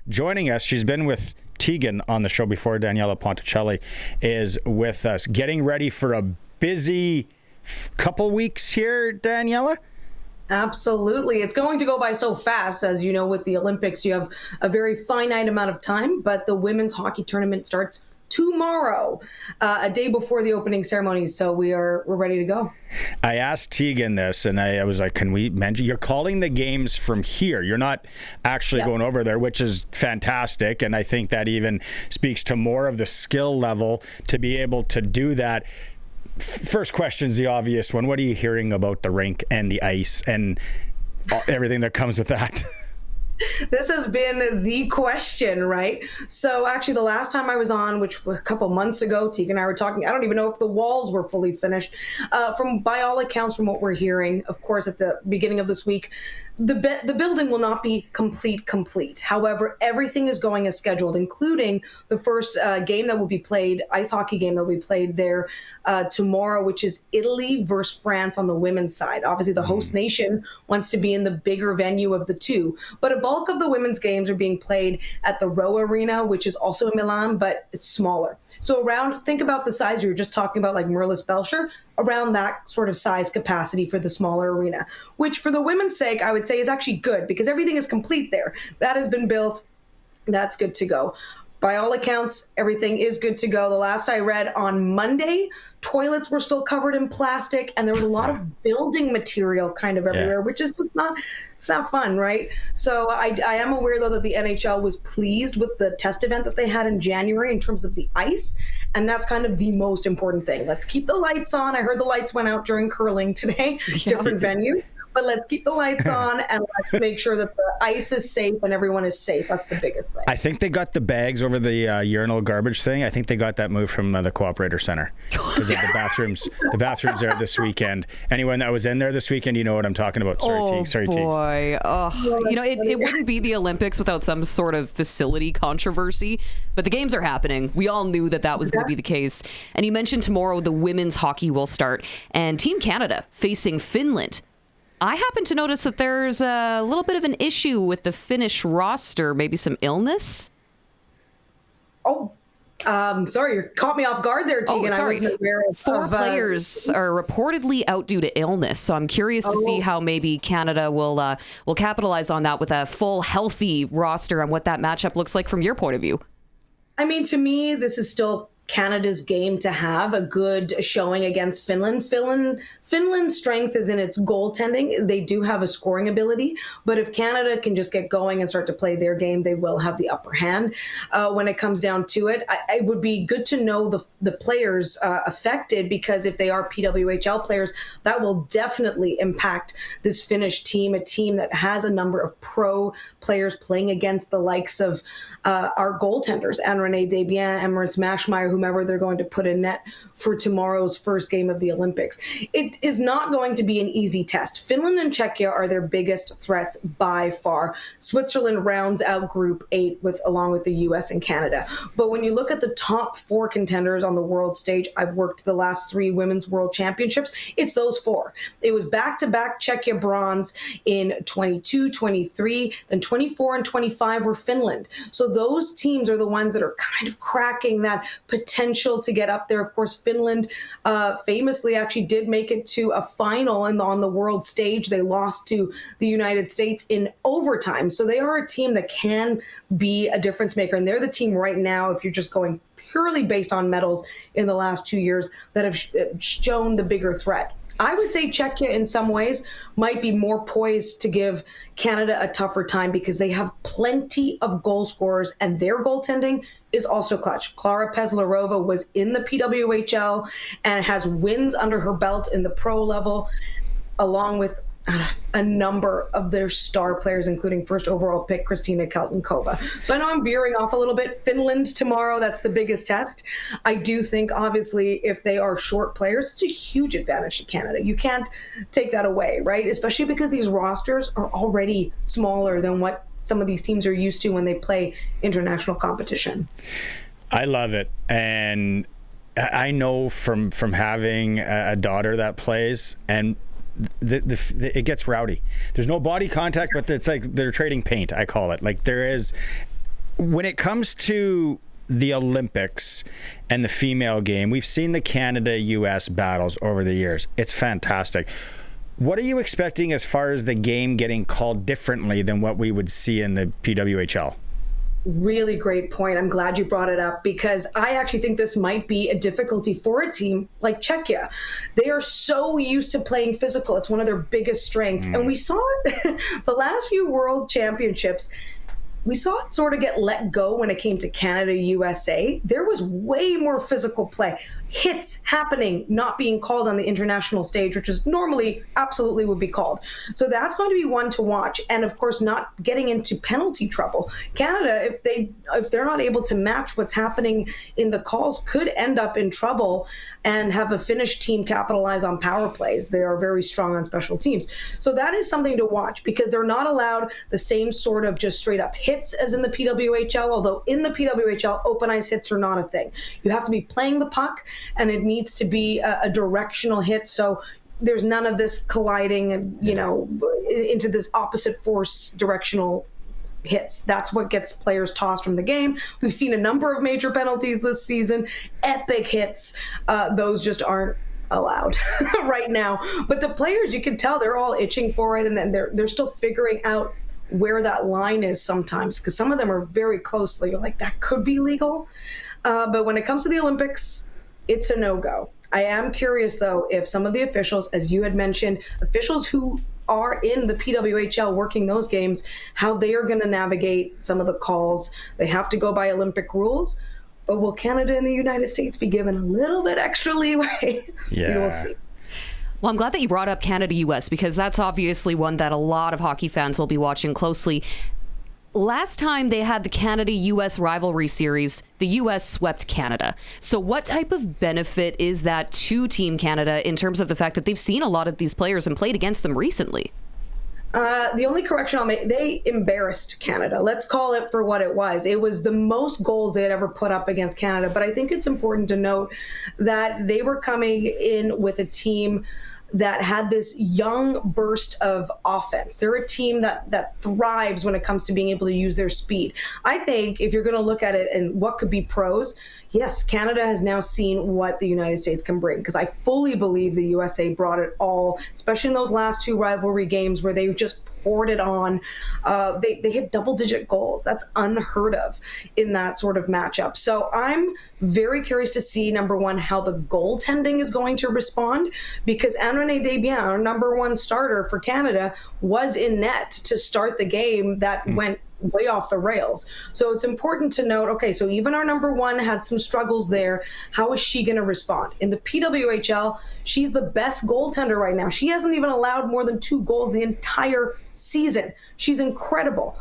joining us. She's been with Tegan on the show before. Daniella Ponticelli is with us, getting ready for a busy couple weeks here, Daniella. Absolutely. It's going to go by so fast. As you know, with the Olympics, you have a very finite amount of time, but the women's hockey tournament starts tomorrow, a day before the opening ceremony. So we're ready to go. I asked Tegan this, and I was like, can we mention, you're calling the games from here. You're not actually going over there, which is fantastic. And I think that even speaks to more of the skill level to be able to do that. First question's the obvious one. What are you hearing about the rink and the ice and everything that comes with that? This has been the question, right? So actually the last time I was on, which was a couple months ago, Tegan and I were talking, I don't even know if the walls were fully finished. By all accounts, from what we're hearing, of course, at the beginning of this week, the building will not be complete. However, everything is going as scheduled, including the first game that will be played, ice hockey game that will be played there tomorrow, which is Italy versus France on the women's side. Obviously, the host nation wants to be in the bigger venue of the two, but a bulk of the women's games are being played at the Row Arena, which is also in Milan, but it's smaller. So think about the size you were just talking about, like Merlis Belcher, around that sort of size capacity for the smaller arena, which for the women's sake, I would say is actually good because everything is complete there. That has been built. That's good to go. By all accounts, everything is good to go. The last I read on Monday, toilets were still covered in plastic and there was a lot of building material kind of everywhere, which is just it's not fun, right? So I am aware, though, that the NHL was pleased with the test event that they had in January in terms of the ice. And that's kind of the most important thing. Let's keep the lights on. I heard the lights went out during curling today, different venue. But let's keep the lights on and let's make sure that the ice is safe and everyone is safe. That's the biggest thing. I think they got the bags over the urinal garbage thing. I think they got that moved from the Cooperator Center because of the bathrooms. The bathrooms there this weekend. Anyone that was in there this weekend, you know what I'm talking about. Sorry, boy. Oh, it wouldn't be the Olympics without some sort of facility controversy. But the games are happening. We all knew that was going to be the case. And you mentioned tomorrow the women's hockey will start. And Team Canada facing Finland. I happen to notice that there's a little bit of an issue with the Finnish roster, maybe some illness. Oh, sorry, you caught me off guard there, Tegan. Sorry. I wasn't aware of 4 players are reportedly out due to illness, so I'm curious to see how maybe Canada will capitalize on that with a full, healthy roster and what that matchup looks like from your point of view. I mean, to me, this is still Canada's game to have a good showing against Finland. Finland's strength is in its goaltending. They do have a scoring ability, but if Canada can just get going and start to play their game, they will have the upper hand when it comes down to it. It would be good to know the players affected, because if they are PWHL players, that will definitely impact this Finnish team, a team that has a number of pro players playing against the likes of our goaltenders, Anne-Renee Desbiens, Emmerich Maschmeyer, whomever they're going to put in net for tomorrow's first game of the Olympics. It is not going to be an easy test. Finland and Czechia are their biggest threats by far. Switzerland rounds out Group 8 along with the US and Canada. But when you look at the top 4 contenders on the world stage, I've worked the last 3 women's world championships, it's those 4. It was back-to-back Czechia bronze in 22, 23, then 24 and 25 were Finland. So those teams are the ones that are kind of cracking that potential to get up there. Of course, Finland famously actually did make it to a final on the world stage. They lost to the United States in overtime. So they are a team that can be a difference maker. And they're the team right now, if you're just going purely based on medals in the last 2 years, that have shown the bigger threat. I would say Czechia in some ways might be more poised to give Canada a tougher time because they have plenty of goal scorers and their goaltending is also clutch. Klara Peslarova was in the PWHL and has wins under her belt in the pro level, along with a number of their star players, including first overall pick Kristina Keltonkova. So I know I'm veering off a little bit. Finland tomorrow, that's the biggest test. I do think, obviously, if they are short players, it's a huge advantage to Canada. You can't take that away, right? Especially because these rosters are already smaller than what some of these teams are used to when they play international competition. I love it. And I know from having a daughter that plays, and it gets rowdy. There's no body contact, but it's like they're trading paint, I call it. Like there is when it comes to the Olympics and the female game, we've seen the Canada-US battles over the years. It's fantastic. What are you expecting as far as the game getting called differently than what we would see in the PWHL? Really great point. I'm glad you brought it up, because I actually think this might be a difficulty for a team like Czechia. They are so used to playing physical. It's one of their biggest strengths. And we saw it the last few World Championships. We saw it sort of get let go when it came to Canada, USA. There was way more physical play. Hits happening, not being called on the international stage, which is normally absolutely would be called. So that's going to be one to watch. And of course, not getting into penalty trouble. Canada, if they're not able to match what's happening in the calls, could end up in trouble and have a Finnish team capitalize on power plays. They are very strong on special teams. So that is something to watch, because they're not allowed the same sort of just straight up hits as in the PWHL, although in the PWHL, open ice hits are not a thing. You have to be playing the puck, and it needs to be a directional hit. So there's none of this colliding and, into this opposite force directional hits. That's what gets players tossed from the game. We've seen a number of major penalties this season, epic hits. Those just aren't allowed right now. But the players, you can tell they're all itching for it, and then they're still figuring out where that line is sometimes, because some of them are very closely. You're like, that could be legal. But when it comes to the Olympics, it's a no-go. I am curious, though, if some of the officials, as you had mentioned, officials who are in the PWHL working those games, how they are going to navigate some of the calls. They have to go by Olympic rules. But will Canada and the United States be given a little bit extra leeway? Yeah. We will see. Well, I'm glad that you brought up Canada-US, because that's obviously one that a lot of hockey fans will be watching closely. Last time they had the Canada-US rivalry series, the US swept Canada. So what type of benefit is that to Team Canada in terms of the fact that they've seen a lot of these players and played against them recently? The only correction I'll make, they embarrassed Canada. Let's call it for what it was. It was the most goals they had ever put up against Canada. But I think it's important to note that they were coming in with a team that had this young burst of offense. They're a team that thrives when it comes to being able to use their speed. I think if you're going to look at it and what could be pros, yes, Canada has now seen what the United States can bring, because I fully believe the USA brought it all, especially in those last two rivalry games where they just poured it on. They hit double-digit goals. That's unheard of in that sort of matchup. So I'm very curious to see, number one, how the goaltending is going to respond, because Anne-Renee Desbiens, our number one starter for Canada, was in net to start the game that went way off the rails. So it's important to note, okay, so even our number one had some struggles there. How is she going to respond? In the PWHL, she's the best goaltender right now. She hasn't even allowed more than 2 goals the entire season. She's incredible.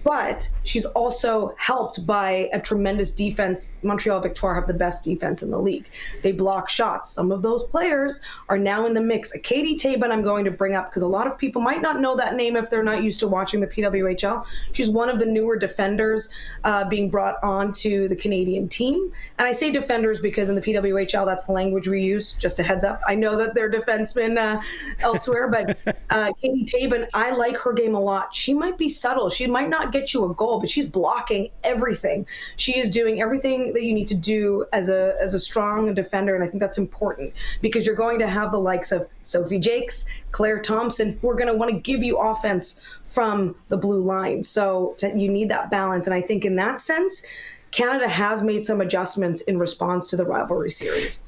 But she's also helped by a tremendous defense. Montreal Victoire have the best defense in the league. They block shots. Some of those players are now in the mix. Katie Tabin I'm going to bring up, because a lot of people might not know that name if they're not used to watching the PWHL. She's one of the newer defenders being brought on to the Canadian team. And I say defenders because in the PWHL, that's the language we use. Just a heads up. I know that they're defensemen elsewhere, but Katie Tabin, I like her game a lot. She might be subtle. She might not get you a goal, but she's blocking everything. She is doing everything that you need to do as a strong defender, and I think that's important, because you're going to have the likes of Sophie Jakes, Claire Thompson, who are going to want to give you offense from the blue line. So you need that balance, and I think in that sense, Canada has made some adjustments in response to the rivalry series.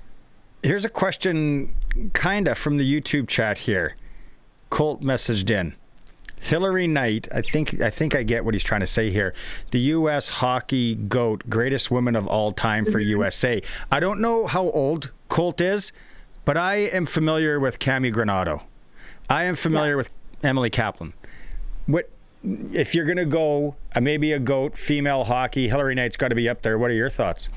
Here's a question kind of from the YouTube chat here. Colt messaged in. Hillary Knight, I think I get what he's trying to say here. The U.S. hockey GOAT, greatest woman of all time for USA. I don't know how old Colt is, but I am familiar with Cami Granato. I am familiar with Emily Kaplan. What if you're going to go maybe a GOAT, female hockey, Hillary Knight's got to be up there. What are your thoughts?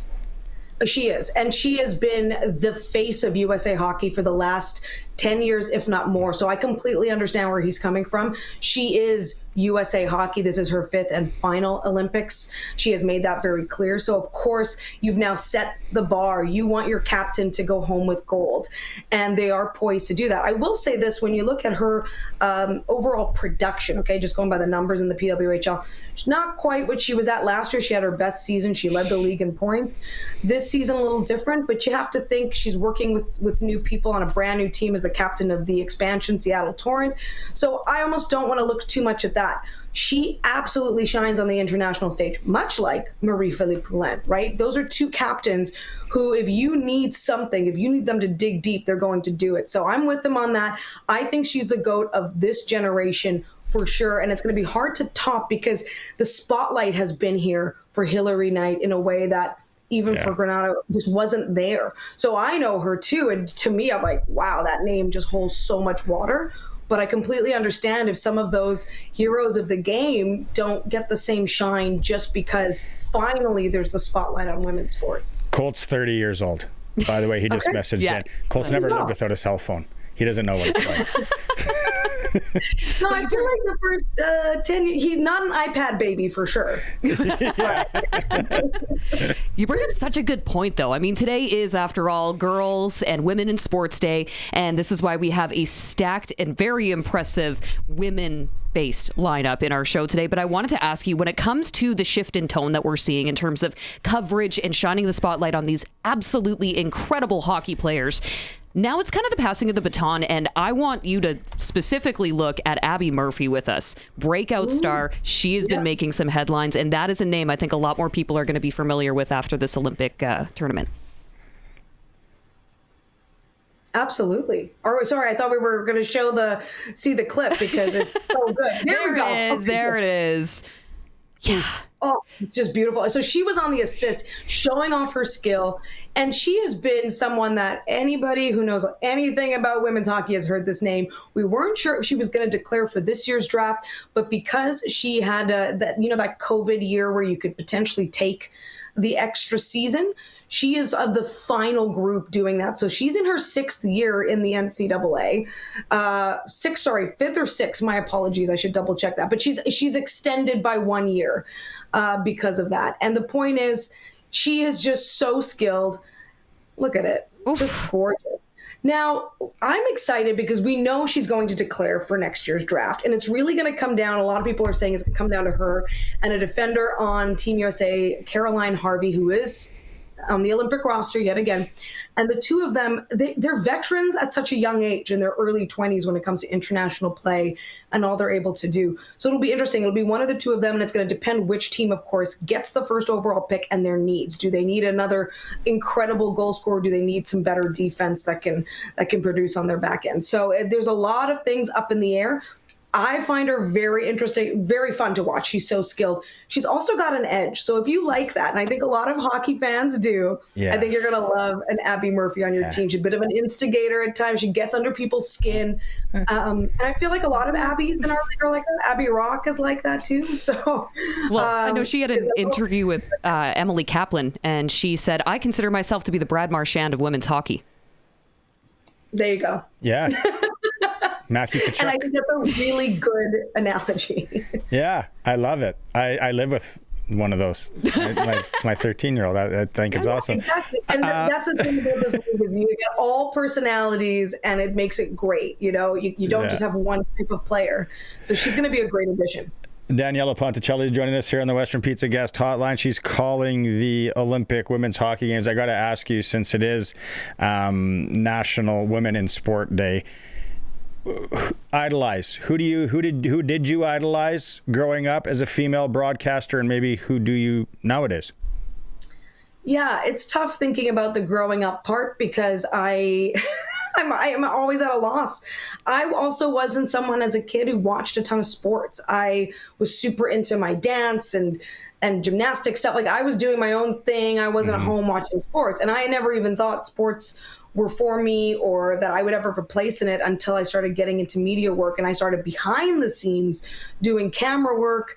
She is. And she has been the face of USA hockey for the last 10 years, if not more. So I completely understand where he's coming from. She is USA Hockey. This is her 5th and final Olympics. She has made that very clear. So, of course, you've now set the bar. You want your captain to go home with gold, and they are poised to do that. I will say this, when you look at her overall production, okay, just going by the numbers in the PWHL, she's not quite what she was at last year. She had her best season. She led the league in points. This season, a little different, but you have to think she's working with new people on a brand new team as the captain of the expansion, Seattle Torrent. So I almost don't want to look too much at that. She absolutely shines on the international stage, much like Marie-Philippe Poulin, right? Those are two captains who, if you need something, if you need them to dig deep, they're going to do it. So I'm with them on that. I think she's the GOAT of this generation for sure. And it's going to be hard to top because the spotlight has been here for Hilary Knight in a way that even for Granado just wasn't there. So I know her too. And to me, I'm like, wow, that name just holds so much water. But I completely understand if some of those heroes of the game don't get the same shine just because finally there's the spotlight on women's sports. Colt's 30 years old. By the way, he just messaged in. Colt's never lived without a cell phone. He doesn't know what it's like. No, I feel like the first 10 years, he's not an iPad baby for sure. You bring up such a good point, though. I mean, today is, after all, Girls and Women in Sports Day, and this is why we have a stacked and very impressive women-based lineup in our show today. But I wanted to ask you, when it comes to the shift in tone that we're seeing in terms of coverage and shining the spotlight on these absolutely incredible hockey players, now it's kind of the passing of the baton, and I want you to specifically look at Abby Murphy with us. Breakout star. She has been making some headlines, and that is a name I think a lot more people are going to be familiar with after this Olympic tournament. Absolutely. Or sorry, I thought we were going to see the clip because it's so good. There we go. There it is. Yeah. Oh, it's just beautiful. So she was on the assist, showing off her skill. And she has been someone that anybody who knows anything about women's hockey has heard this name. We weren't sure if she was going to declare for this year's draft, but because she had that COVID year where you could potentially take the extra season, she is of the final group doing that. So she's in her 6th year in the NCAA. 5th or 6th. My apologies. I should double check that. But she's extended by 1 year because of that. And the point is, she is just so skilled. Look at it. Oof. Just gorgeous. Now, I'm excited because we know she's going to declare for next year's draft. And it's really going to come down, a lot of people are saying it's going to come down to her and a defender on Team USA, Caroline Harvey, who is on the Olympic roster yet again. And the two of them, they're veterans at such a young age, in their early 20s when it comes to international play and all they're able to do. So it'll be interesting. It'll be one of the two of them, and it's going to depend which team, of course, gets the first overall pick and their needs. Do they need another incredible goal scorer? Do they need some better defense that can produce on their back end? So there's a lot of things up in the air. I find her very interesting, very fun to watch. She's so skilled. She's also got an edge. So if you like that, and I think a lot of hockey fans do, I think you're going to love an Abby Murphy on your team. She's a bit of an instigator at times. She gets under people's skin. And I feel like a lot of Abbies in our league are like that. Abby Rock is like that too. So, well, I know she had an interview with Emily Kaplan, and she said, "I consider myself to be the Brad Marchand of women's hockey." There you go. Yeah. Matthew Tkachuk. And I think that's a really good analogy. Yeah, I love it. I live with one of those. my 13-year-old. I think it's awesome. Exactly. And that's the thing about this league is you get all personalities and it makes it great. You know, you don't just have one type of player. So she's going to be a great addition. Daniella Ponticelli joining us here on the Western Pizza Guest Hotline. She's calling the Olympic women's hockey games. I got to ask you, since it is National Women in Sport Day, idolize. Who did you idolize growing up as a female broadcaster, and maybe who do you nowadays? Yeah, it's tough thinking about the growing up part because I'm always at a loss. I also wasn't someone as a kid who watched a ton of sports. I was super into my dance and gymnastics stuff. Like, I was doing my own thing. I wasn't at home watching sports, and I never even thought sports were for me or that I would ever have a place in it until I started getting into media work, and I started behind the scenes doing camera work,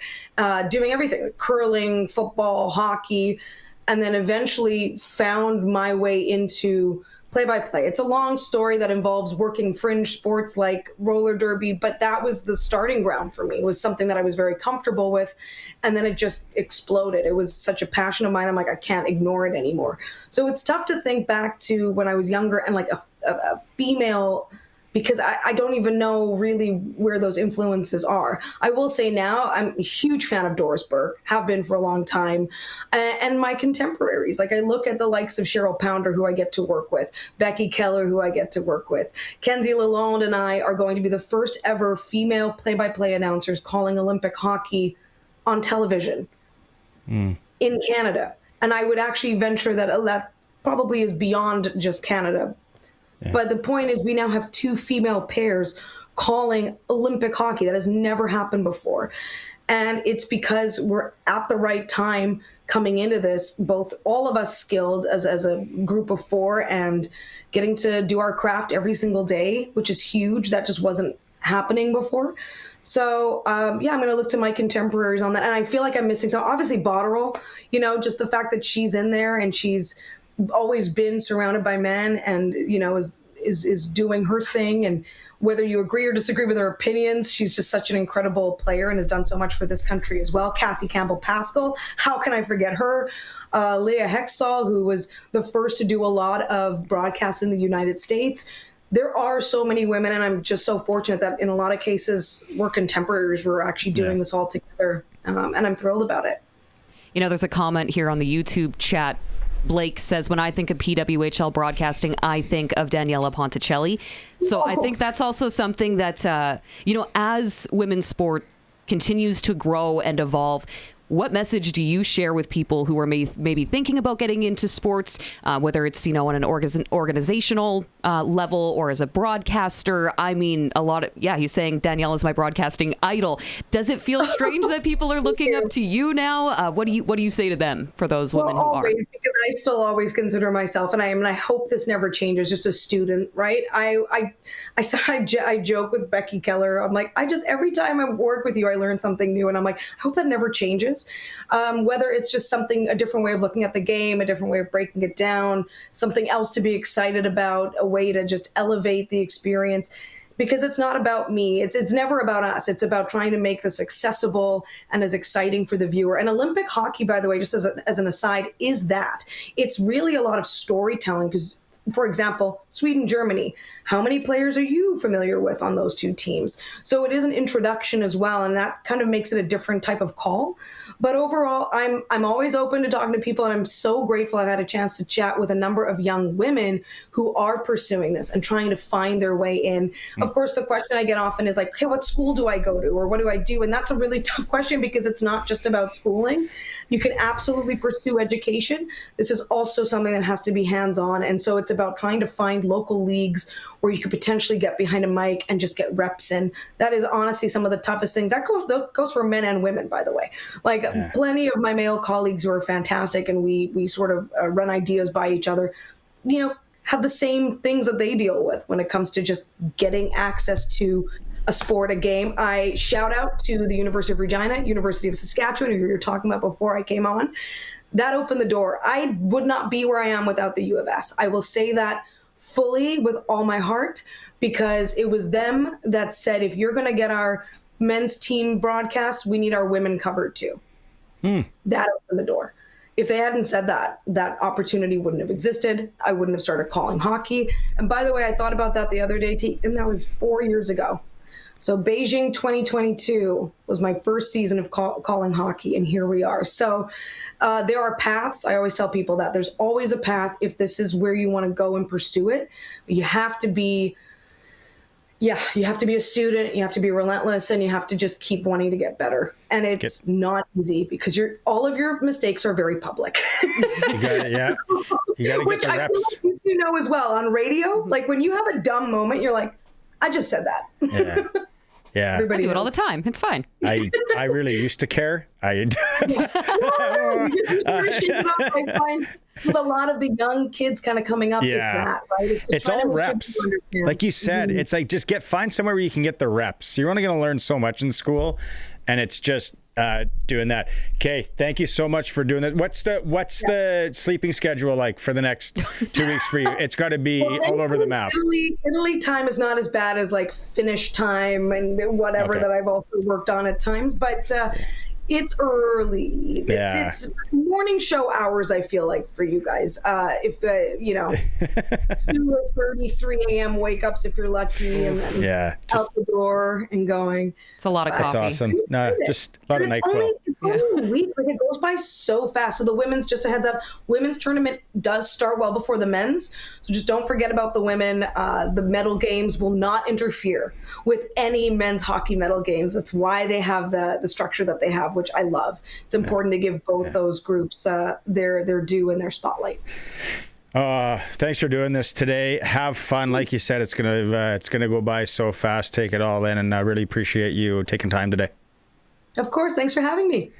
doing everything, curling, football, hockey, and then eventually found my way into play-by-play. It's a long story that involves working fringe sports like roller derby, but that was the starting ground for me. It was something that I was very comfortable with, and then it just exploded. It was such a passion of mine. I'm like, I can't ignore it anymore. So it's tough to think back to when I was younger and like a female, because I don't even know really where those influences are. I will say now I'm a huge fan of Doris Burke, have been for a long time, and my contemporaries. Like I look at the likes of Cheryl Pounder, who I get to work with, Becky Keller, who I get to work with. Kenzie Lalonde and I are going to be the first ever female play-by-play announcers calling Olympic hockey on television in Canada. And I would actually venture that that probably is beyond just Canada. Yeah. But the point is we now have 2 female pairs calling Olympic hockey. That has never happened before. And it's because we're at the right time coming into this, both all of us skilled as a group of 4 and getting to do our craft every single day, which is huge. That just wasn't happening before. So, I'm going to look to my contemporaries on that. And I feel like I'm missing some. Obviously, Botterill, just the fact that she's in there and she's always been surrounded by men and, is doing her thing. And whether you agree or disagree with her opinions, she's just such an incredible player and has done so much for this country as well. Cassie Campbell-Pascal, how can I forget her? Leah Hextall, who was the first to do a lot of broadcasts in the United States. There are so many women, and I'm just so fortunate that in a lot of cases, we're contemporaries. We're actually doing this all together, and I'm thrilled about it. There's a comment here on the YouTube chat. Blake says, when I think of PWHL broadcasting, I think of Daniella Ponticelli. So I think that's also something that, as women's sport continues to grow and evolve, what message do you share with people who are maybe thinking about getting into sports, whether it's, on an organizational level or as a broadcaster? I mean, he's saying Daniella's my broadcasting idol. Does it feel strange that people are looking up to you now? What do you say to them, for those women who are? Because I still always consider myself, and I hope this never changes, just a student, right? I joke with Becky Keller. I'm like, every time I work with you, I learn something new, and I'm like, I hope that never changes. Whether it's just a different way of looking at the game, a different way of breaking it down, something else to be excited about, a way to just elevate the experience, because it's not about me. It's never about us. It's about trying to make this accessible and as exciting for the viewer. And Olympic hockey, by the way, just as an aside, is that. It's really a lot of storytelling because, for example, Sweden, Germany, how many players are you familiar with on those 2 teams? So it is an introduction as well, and that kind of makes it a different type of call. But overall, I'm always open to talking to people, and I'm so grateful I've had a chance to chat with a number of young women who are pursuing this and trying to find their way in. Of course, the question I get often is like, okay, what school do I go to, or what do I do? And that's a really tough question because it's not just about schooling. You can absolutely pursue education. This is also something that has to be hands-on, and so it's about trying to find local leagues where you could potentially get behind a mic and just get reps in. That is honestly some of the toughest things. That goes for men and women, by the way. Plenty of my male colleagues who are fantastic, and we sort of run ideas by each other, have the same things that they deal with when it comes to just getting access to a sport, a game. I shout out to the University of Regina, University of Saskatchewan, who you were talking about before I came on. That opened the door. I would not be where I am without the U of S. I will say that fully with all my heart, because it was them that said, if you're going to get our men's team broadcast, we need our women covered too. That opened the door. If they hadn't said that, that opportunity wouldn't have existed. I wouldn't have started calling hockey. And by the way, I thought about that the other day, and that was 4 years ago. So Beijing 2022 was my first season of calling hockey, and here we are. So there are paths. I always tell people that there's always a path if this is where you want to go and pursue it. You have to be a student, you have to be relentless, and you have to just keep wanting to get better. And it's not easy because all of your mistakes are very public. You got it, yeah. You got to get the reps. I feel like you know as well on radio, like when you have a dumb moment, you're like, I just said that. Yeah. Yeah. Everybody I do it all the time. It's fine. I really used to care. With a lot of the young kids kind of coming up, it's that, right? It's all reps. Like you said, it's like find somewhere where you can get the reps. You're only going to learn so much in school, and it's just doing that. Okay, thank you so much for doing that. What's the sleeping schedule like for the next 2 weeks for you? It's got to be all over the map. Italy time is not as bad as like Finnish time and whatever that I've also worked on at times, but it's early. It's morning show hours, I feel like, for you guys. If 2:33 a.m. wake ups if you're lucky, and then out the door and going. It's a lot of coffee. That's awesome. No, just a lot of NyQuil. It's only a week. Like, it goes by so fast. So the women's, just a heads up, women's tournament does start well before the men's. So just don't forget about the women. The medal games will not interfere with any men's hockey medal games. That's why they have the structure that they have, which I love. It's important to give both those groups their due and their spotlight. Thanks for doing this today. Have fun. Like you said, it's gonna go by so fast. Take it all in, and I really appreciate you taking time today. Of course. Thanks for having me.